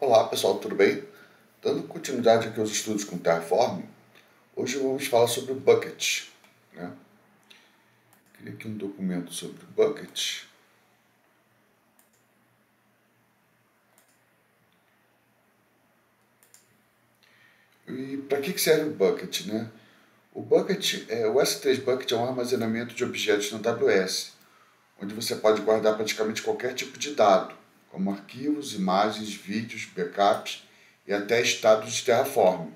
Olá pessoal, tudo bem? Dando continuidade aqui aos estudos com Terraform, hoje vamos falar sobre o Bucket, né? Criei aqui um documento sobre o Bucket. E para que serve o Bucket, né? O S3 Bucket é um armazenamento de objetos na AWS, onde você pode guardar praticamente qualquer tipo de dado, como arquivos, imagens, vídeos, backups e até estados de Terraform.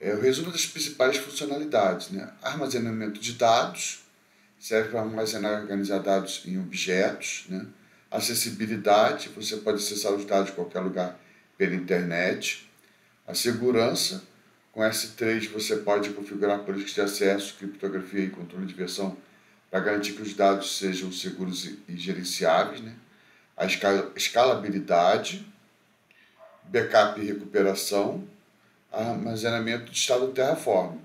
O resumo das principais funcionalidades, né? Armazenamento de dados, serve para armazenar e organizar dados em objetos, né? Acessibilidade, você pode acessar os dados de qualquer lugar pela internet. A segurança, com S3 você pode configurar políticas de acesso, criptografia e controle de versão para garantir que os dados sejam seguros e gerenciáveis, né? A escalabilidade, backup e recuperação, armazenamento de estado do Terraform.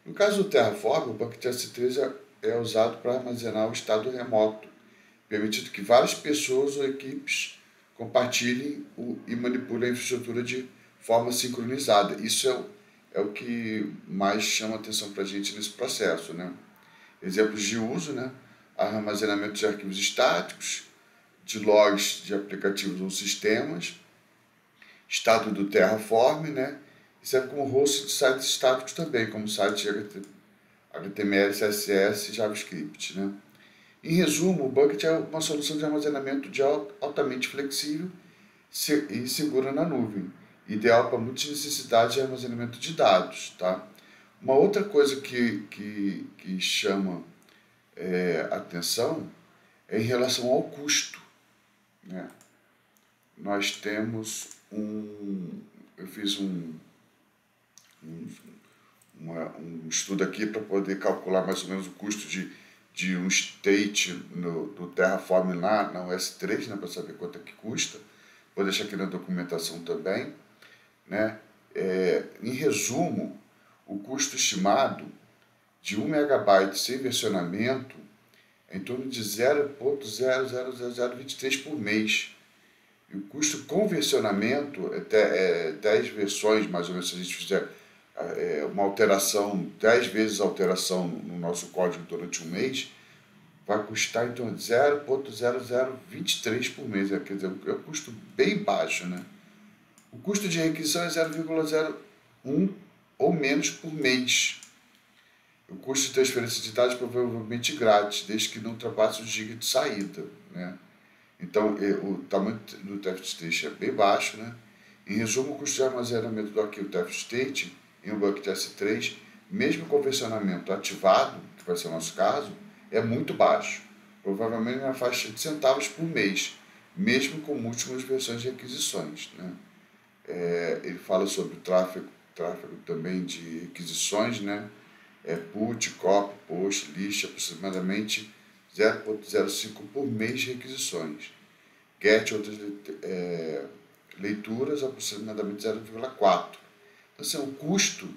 No caso do Terraform, o Bucket S3 é usado para armazenar o estado remoto, permitindo que várias pessoas ou equipes compartilhem e manipulem a infraestrutura de forma sincronizada. Isso é o que mais chama atenção para a gente nesse processo, né? Exemplos de uso, né? Armazenamento de arquivos estáticos, de logs de aplicativos ou sistemas, estado do Terraform, né? E serve como host de sites estáticos também, como sites HTML, CSS e JavaScript, né? Em resumo, o Bucket é uma solução de armazenamento altamente flexível e segura na nuvem, ideal para muitas necessidades de armazenamento de dados. Tá? Uma outra coisa que chama atenção é em relação ao custo. Né? Nós temos eu fiz um estudo aqui para poder calcular mais ou menos o custo de um state do Terraform lá na S3, né, para saber quanto é que custa. Vou deixar aqui na documentação também. Né? Em resumo, o custo estimado de 1 megabyte sem versionamento é em torno de 0,00023 por mês. E o custo com versionamento, 10 versões, mais ou menos, se a gente fizer uma alteração, 10 vezes a alteração no nosso código durante um mês, vai custar em torno de 0,0023 por mês. Quer dizer, é um custo bem baixo, né? O custo de requisição é 0,01 ou menos por mês. O custo de transferência de dados é provavelmente grátis, desde que não ultrapasse o giga de saída, né? Então, o tamanho do TF-State é bem baixo, né? Em resumo, o custo de armazenamento do arquivo TF-State em um Bucket S3, mesmo com o versionamento ativado, que vai ser o nosso caso, é muito baixo, provavelmente na faixa de centavos por mês, mesmo com múltiplas versões de requisições. Né? Ele fala sobre tráfego também de requisições, né? Put, copy, post, list, aproximadamente 0,05 por mês de requisições. Get, outras leituras, aproximadamente 0,4. Então, assim, o custo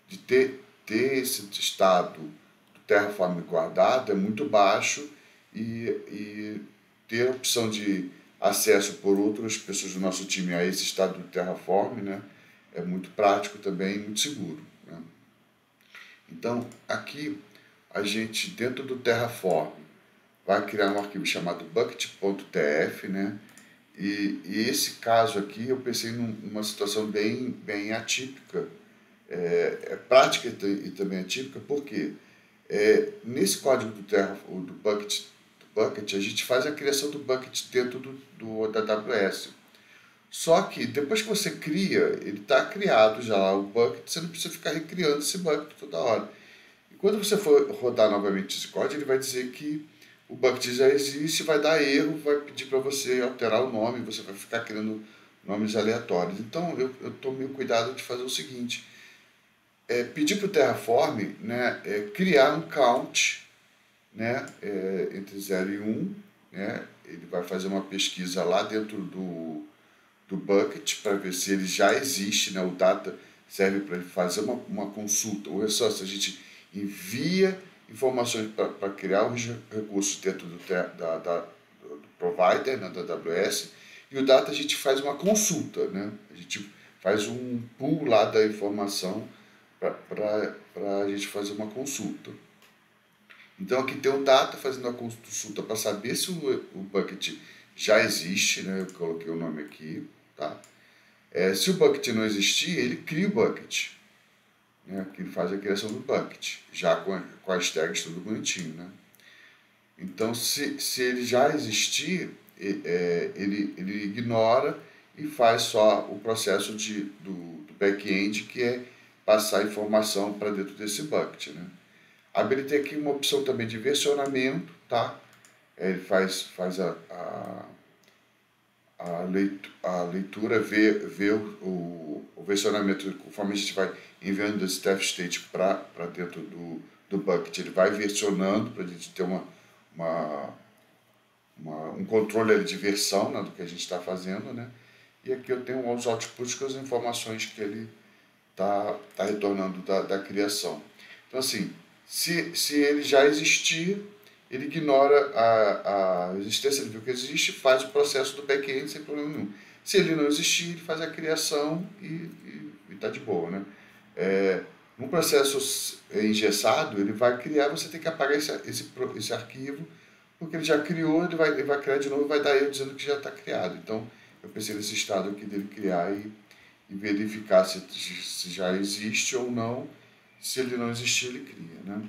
de ter esse estado do Terraform guardado é muito baixo e ter a opção de acesso por outras pessoas do nosso time a esse estado do Terraform, né, é muito prático também e muito seguro. Né? Então, aqui, a gente, dentro do Terraform, vai criar um arquivo chamado bucket.tf, né? E esse caso aqui eu pensei numa situação bem atípica, prática e também atípica, porque nesse código do Bucket, a gente faz a criação do Bucket dentro da AWS. Só que depois que você cria, ele está criado já lá o Bucket, você não precisa ficar recriando esse Bucket toda hora. E quando você for rodar novamente esse código, ele vai dizer que o Bucket já existe, vai dar erro, vai pedir para você alterar o nome, você vai ficar criando nomes aleatórios. Então eu tomei o cuidado de fazer o seguinte, pedir para o Terraform, né, criar um count, né, entre 0 e 1, né, ele vai fazer uma pesquisa lá dentro do Bucket para ver se ele já existe, né, o data serve para ele fazer uma consulta, ou é só se a gente envia informações para criar os recursos dentro do provider, né, da AWS, e o data a gente faz uma consulta, né? A gente faz um pull lá da informação para a gente fazer uma consulta. Então aqui tem o data fazendo a consulta para saber se o bucket já existe, né? Eu coloquei o nome aqui, tá? Se o bucket não existir, ele cria o bucket, né? Que ele faz a criação do bucket, já com as tags tudo bonitinho, né? Então se ele já existir, ele ignora e faz só o processo do back-end, que é passar informação para dentro desse bucket, né? Habilitei aqui uma opção também de versionamento, tá? Ele faz a leitura, vê o versionamento, conforme a gente vai enviando esse test state para dentro do bucket, ele vai versionando para a gente ter um controle ali de versão, né, do que a gente está fazendo, né? E aqui eu tenho os outputs com as informações que ele está retornando da criação. Então, assim, se ele já existir, ele ignora a existência, ele viu que existe, faz o processo do back-end sem problema nenhum. Se ele não existir, ele faz a criação e está de boa, né? Num processo engessado, ele vai criar, você tem que apagar esse arquivo, porque ele já criou, ele vai criar de novo e vai dar erro dizendo que já está criado. Então, eu pensei nesse estado aqui dele criar e verificar se já existe ou não. Se ele não existir, ele cria, né?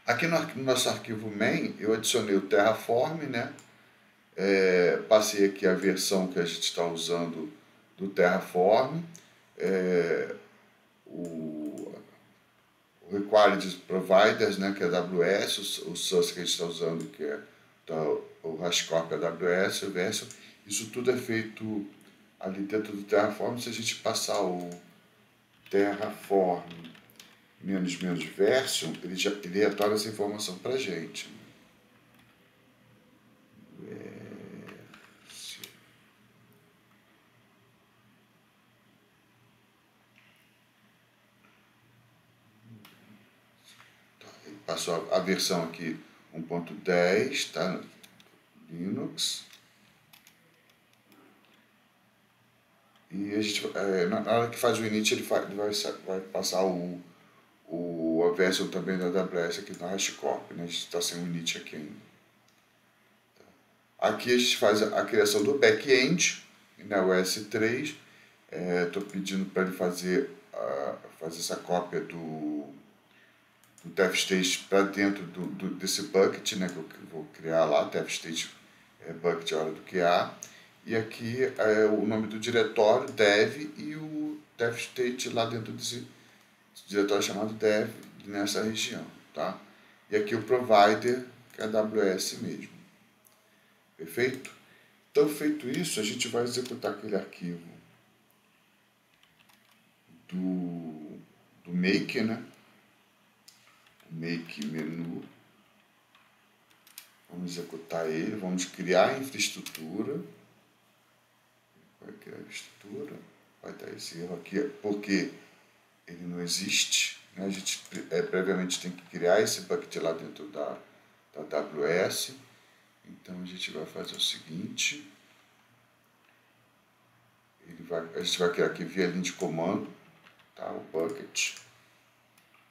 Aqui no nosso arquivo main, eu adicionei o Terraform, né? Passei aqui a versão que a gente está usando do Terraform, o Required Providers, né? Que é a AWS, o source que a gente está usando, que é o HashiCorp AWS, o Version. Isso tudo é feito ali dentro do Terraform. Se a gente passar o Terraform menos version, ele retorna essa informação para a gente. Ele passou a versão aqui 1.10, tá? Linux. E a gente, na hora que faz o init, ele vai passar a versão também da AWS aqui na HashiCorp, né? A gente está sem o init aqui ainda. Aqui a gente faz a criação do back-end, na OS3. Estou pedindo para ele fazer essa cópia do test state para dentro desse bucket, né? Que eu vou criar lá, test state bucket hora do QA. E aqui o nome do diretório, dev, e o test state lá dentro desse diretório chamado dev, nessa região, tá? E aqui o provider, que é a AWS mesmo. Perfeito? Então, feito isso, a gente vai executar aquele arquivo do make, né? O make menu. Vamos executar ele, vamos criar a infraestrutura. Vai criar a infraestrutura, vai dar esse erro aqui, porque ele não existe, né? A gente previamente tem que criar esse bucket lá dentro da AWS. Então a gente vai fazer o seguinte, a gente vai criar aqui via linha de comando, tá? O bucket.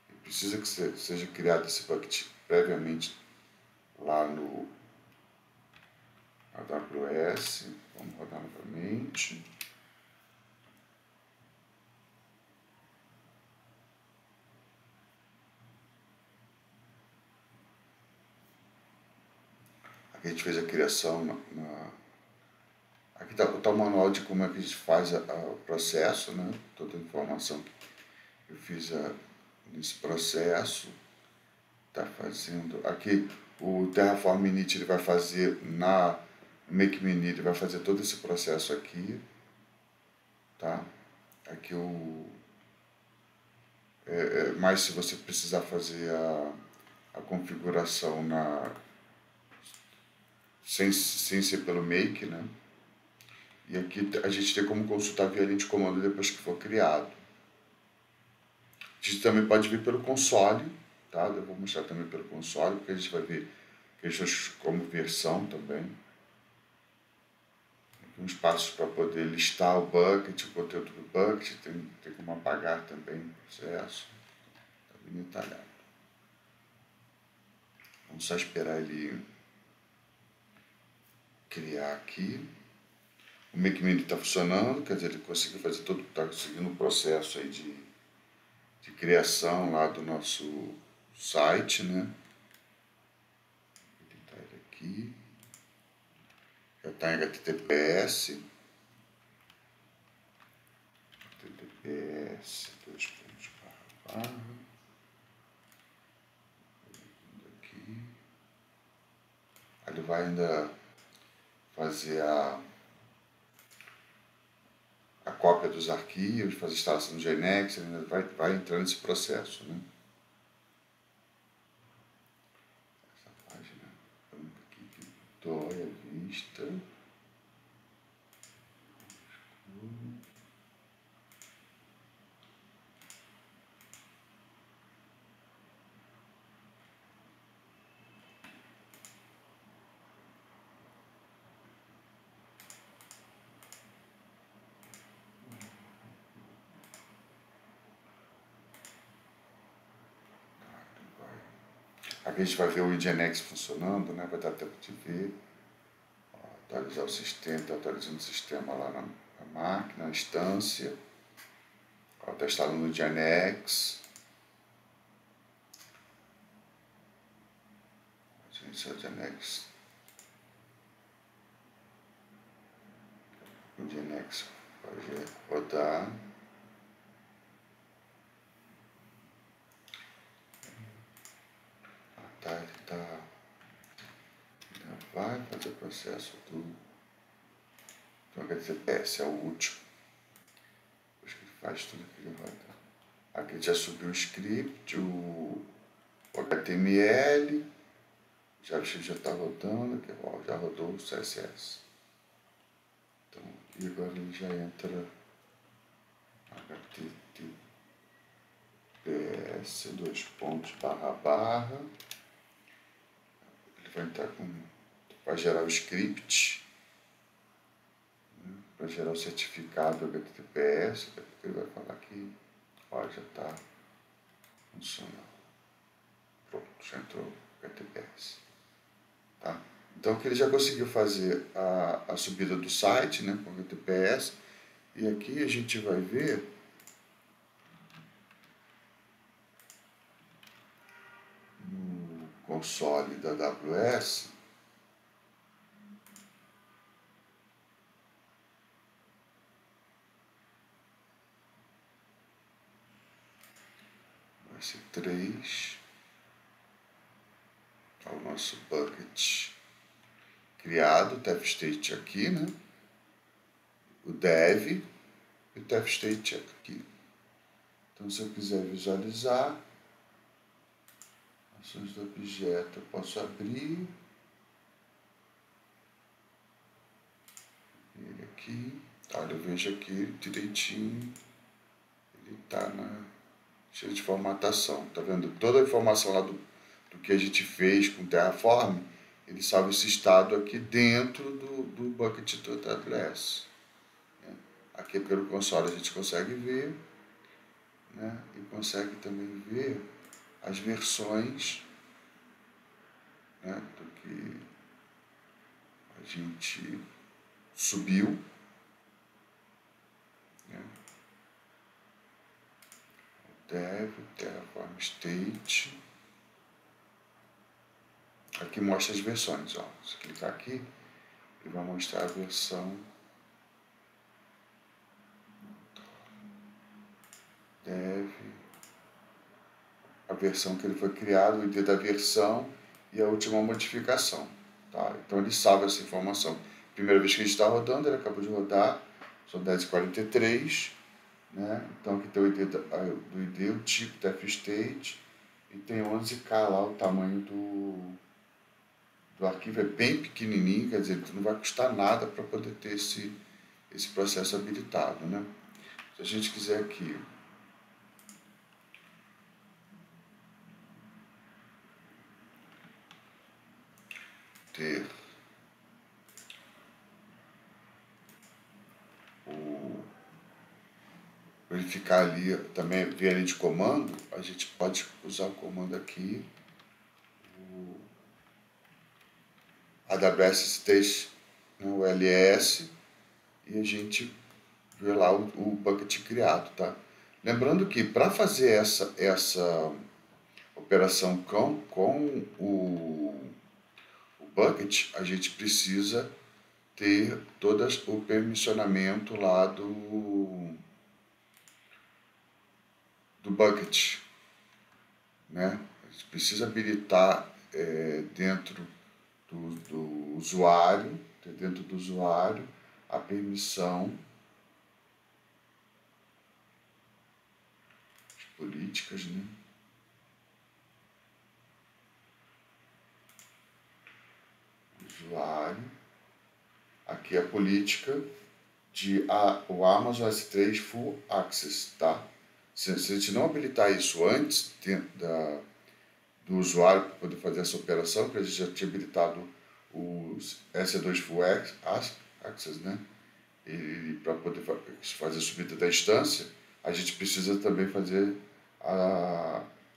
E precisa que seja criado esse bucket previamente lá no AWS. Vamos rodar novamente. Aqui a gente fez a criação aqui está o manual de como é que a gente faz o processo, né? Toda a informação que eu fiz nesse processo. Está fazendo aqui o Terraform init, ele vai fazer na make menu, ele vai fazer todo esse processo aqui, tá? Aqui mas se você precisar fazer a configuração sem ser pelo make, né? E aqui a gente tem como consultar via linha de comando depois que for criado. A gente também pode vir pelo console, tá? Eu vou mostrar também pelo console, porque a gente vai ver questões como versão também. um espaço para poder listar o bucket, o conteúdo do bucket, tem como apagar também o processo. Está bem detalhado. Vamos só esperar ele criar aqui. O Make Mini está funcionando, quer dizer, ele conseguiu fazer todo, está conseguindo o processo aí de criação lá do nosso site, né? Vou tentar ele aqui. Já está em HTTPS. HTTPS, dois pontos, barra. Aqui. Ele vai ainda fazer a cópia dos arquivos, fazer a instalação do GNX, ainda vai entrando nesse processo, né? Essa página aqui que dói a vista. Aqui a gente vai ver o IDNX funcionando, né? Vai dar tempo de ver. Atualizar o sistema, está atualizando o sistema lá na máquina, na instância. Está instalando o IDNX. Vou iniciar o IDNX. O IDNX pode rodar. Ele vai fazer o processo do HTTPS, é o último. Depois que ele faz tudo que ele vai dar. Aqui ele já subiu o script, o HTML, o JavaScript já está rodando, aqui, ó, já rodou o CSS. Então, e agora ele já entra HTTPS, dois pontos, barra, barra. Ele vai entrar vai gerar o script, né, para gerar o certificado HTTPS, ele vai falar que ó, já está funcionando. Pronto, já entrou o HTTPS. Tá? Então que ele já conseguiu fazer a subida do site, né, com o HTTPS, e aqui a gente vai ver no console da AWS S3, é o nosso bucket criado, o tef state aqui, né? O dev e o tef state aqui. Então, se eu quiser visualizar ações do objeto, eu posso abrir ele aqui. Olha, eu vejo aqui direitinho, ele está cheio de formatação. Tá vendo? Toda a informação lá do que a gente fez com o Terraform, ele salva esse estado aqui dentro do bucket do AWS. Aqui pelo console a gente consegue ver, né? E consegue também ver as versões, né, do que a gente subiu, né? O dev, Terraform State. Aqui mostra as versões, ó. Se clicar aqui, ele vai mostrar a versão dev, a versão que ele foi criado, o ID da versão e a última modificação. Tá? Então ele salva essa informação. Primeira vez que a gente está rodando, ele acabou de rodar, são 10h43, né? Então aqui tem o ID do ID, o tipo tef state, e tem 11K lá, o tamanho do arquivo é bem pequenininho, quer dizer, não vai custar nada para poder ter esse processo habilitado, né? Se a gente quiser aqui ter verificar ali também via linha de comando, a gente pode usar o comando aqui, o AWS Stage, né, o LS, e a gente vê lá o bucket criado, tá? Lembrando que para fazer essa operação com o bucket, a gente precisa ter todo o permissionamento lá do bucket, né? A gente precisa habilitar dentro do usuário, a permissão de políticas, né? Usuário. Aqui a política de o Amazon S3 Full Access, tá? Se a gente não habilitar isso antes do usuário para poder fazer essa operação, que a gente já tinha habilitado os S2 Full Access, né? E para poder fazer a subida da instância, a gente precisa também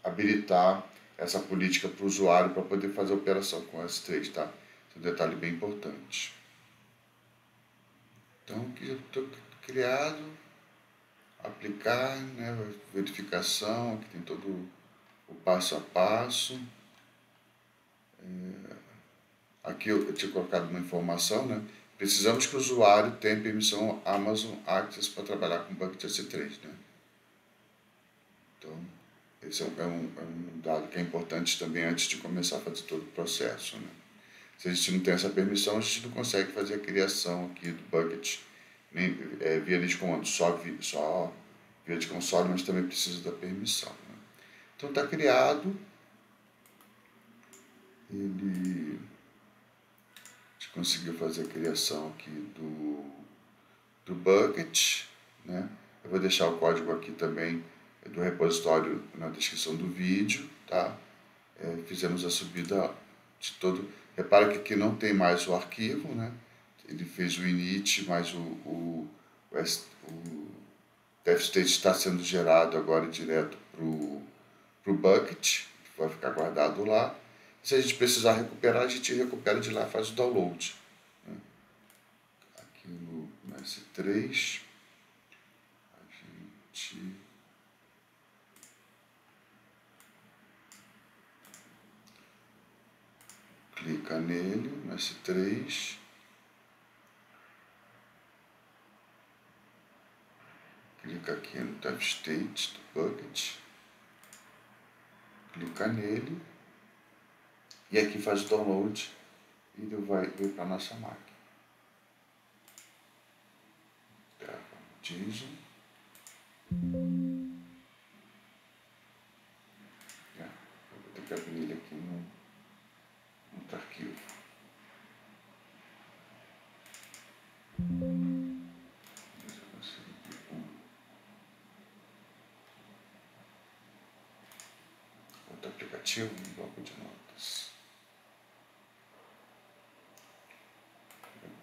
habilitar essa política para o usuário para poder fazer a operação com o S3, tá? Esse é um detalhe bem importante. Então, aqui eu estou criado, aplicar, né, verificação, aqui tem todo o passo a passo. Aqui eu tinha colocado uma informação, né? Precisamos que o usuário tenha permissão Amazon Access para trabalhar com Bucket S3, né? Então, esse é um dado que é importante também antes de começar a fazer todo o processo, né? Se a gente não tem essa permissão, a gente não consegue fazer a criação aqui do bucket nem, via linha de comando, só via de console, mas também precisa da permissão, né? Então está criado, a gente conseguiu fazer a criação aqui do bucket, né? Eu vou deixar o código aqui também do repositório na descrição do vídeo, tá? Fizemos a subida de todo. Repara que aqui não tem mais o arquivo, né? Ele fez o init, mas o DevState está sendo gerado agora direto para o bucket, que vai ficar guardado lá. Se a gente precisar recuperar, a gente recupera de lá e faz o download, né? Aqui no S3, a gente clica nele, no S3, clica aqui no DevState do bucket, clica nele, e aqui faz o download e ele vai vir para a nossa máquina. Diesel. Vou ter que abrir ele aqui no outro arquivo. Outro aplicativo, um bloco de notas.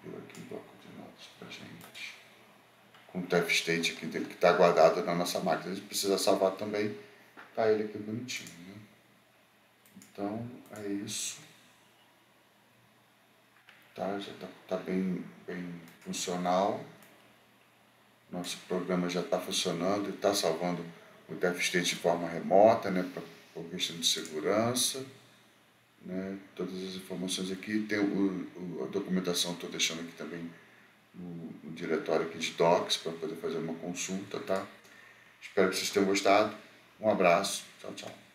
Vou abrir aqui um bloco de notas para a gente. Com o DevState aqui dele que está guardado na nossa máquina. A gente precisa salvar também. Tá ele aqui bonitinho, né? Então é isso. Tá, já tá bem funcional. Nosso programa já está funcionando e está salvando o DevState de forma remota, né, por questão de segurança, né? Todas as informações aqui, tem a documentação estou deixando aqui também no diretório aqui de docs para poder fazer uma consulta, tá? Espero que vocês tenham gostado. Um abraço, tchau, tchau.